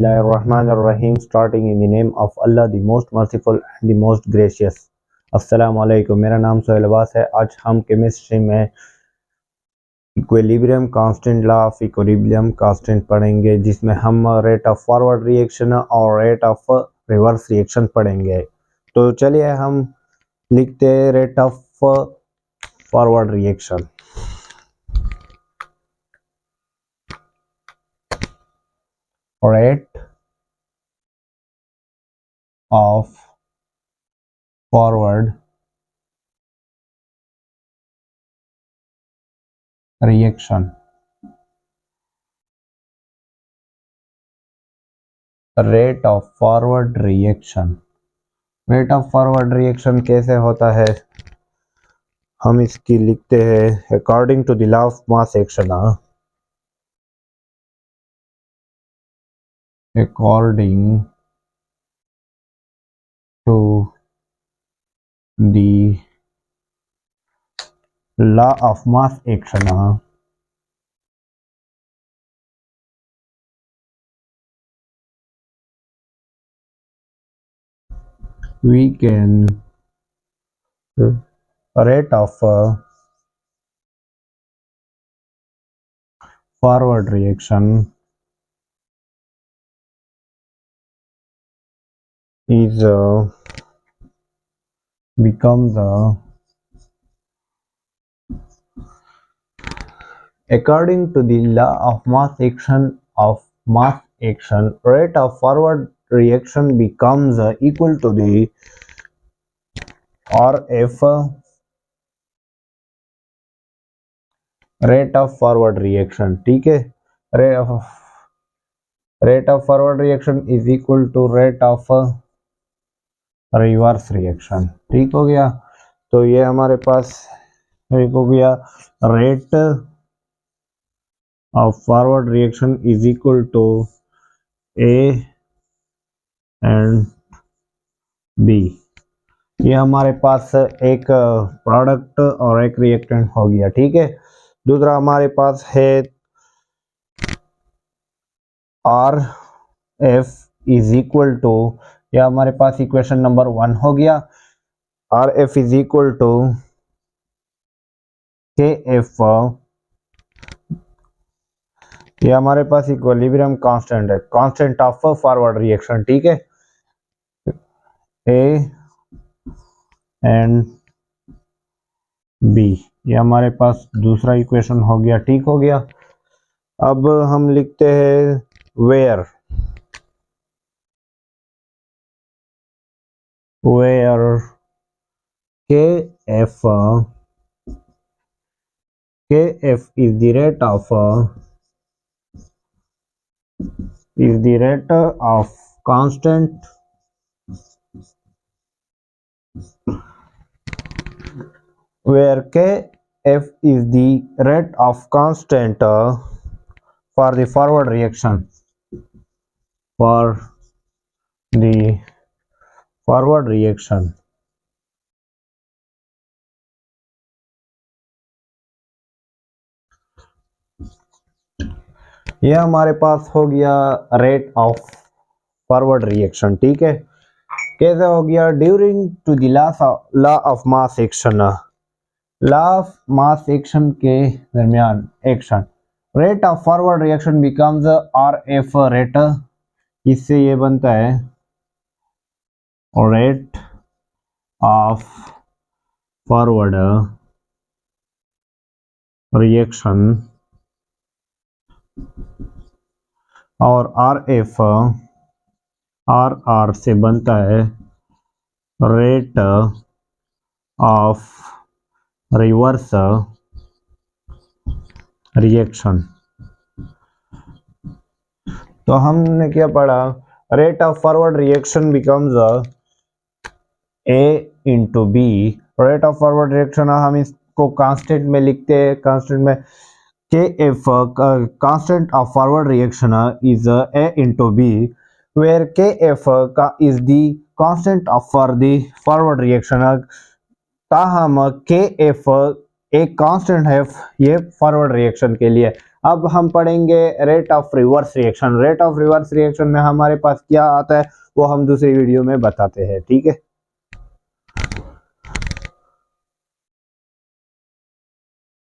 Bismillahirrahmanirrahim, starting in the name of Allah, the most merciful and the most gracious. अस्सलामु अलैकुम। मेरा नाम सोहेल अब्बास है। आज हम केमिस्ट्री में equilibrium constant, law of equilibrium constant पढ़ेंगे, जिसमें हम रेट ऑफ फॉरवर्ड रिएक्शन और रेट ऑफ रिवर्स रिएक्शन पढ़ेंगे। तो चलिए हम लिखते हैं rate of forward reaction. Rate of forward reaction। Rate of forward reaction, rate of forward reaction कैसे होता है, हम इसकी लिखते हैं according to the law of mass action. According to the law of mass action, we can rate of forward reaction is becomes according to the law of mass action, rate of forward reaction becomes equal to the RF rate of forward reaction। ठीक है, rate of forward reaction is equal to rate of reverse reaction. ठीक हो गया। तो ये हमारे पास एक हो गया, rate of forward reaction is equal to A and B. ये हमारे पास एक प्रोडक्ट और एक रिएक्टेंट हो गया। ठीक है, दूसरा हमारे पास है R F is equal to, यह हमारे पास इक्वेशन नंबर 1 हो गया। R F is equal to K F, ये हमारे पास इक्विलिब्रियम कांस्टेंट है, कांस्टेंट ऑफ फॉरवर्ड रिएक्शन। ठीक है, ए एंड बी, ये हमारे पास दूसरा इक्वेशन हो गया। ठीक हो गया। अब हम लिखते हैं where KF is the rate of constant where KF is the rate of constant for the forward reaction, यह हमारे पास हो गया रेट ऑफ फॉरवर्ड रिएक्शन। ठीक है, कैसे हो गया, during to the law of mass action, law of mass action के दरमियान action, rate of forward reaction becomes R F rate, इससे ये बनता है रेट ऑफ फॉरवर्ड रिएक्शन, और आर एफ आर से बनता है रेट ऑफ रिवर्स रिएक्शन। तो हमने क्या पढ़ा, rate of forward reaction becomes A into B. Rate of forward reaction हम इसको कांस्टेंट में लिखते हैं, कांस्टेंट में KF constant of forward reaction is A into B, where KF is the constant of for the forward reaction। ताहम KF एक constant है ये फॉरवर्ड रिएक्शन के लिए, अब हम पढ़ेंगे rate of reverse reaction. Rate of reverse reaction में हमारे पास क्या आता है वो हम दूसरी वीडियो में बताते हैं, ठीक है।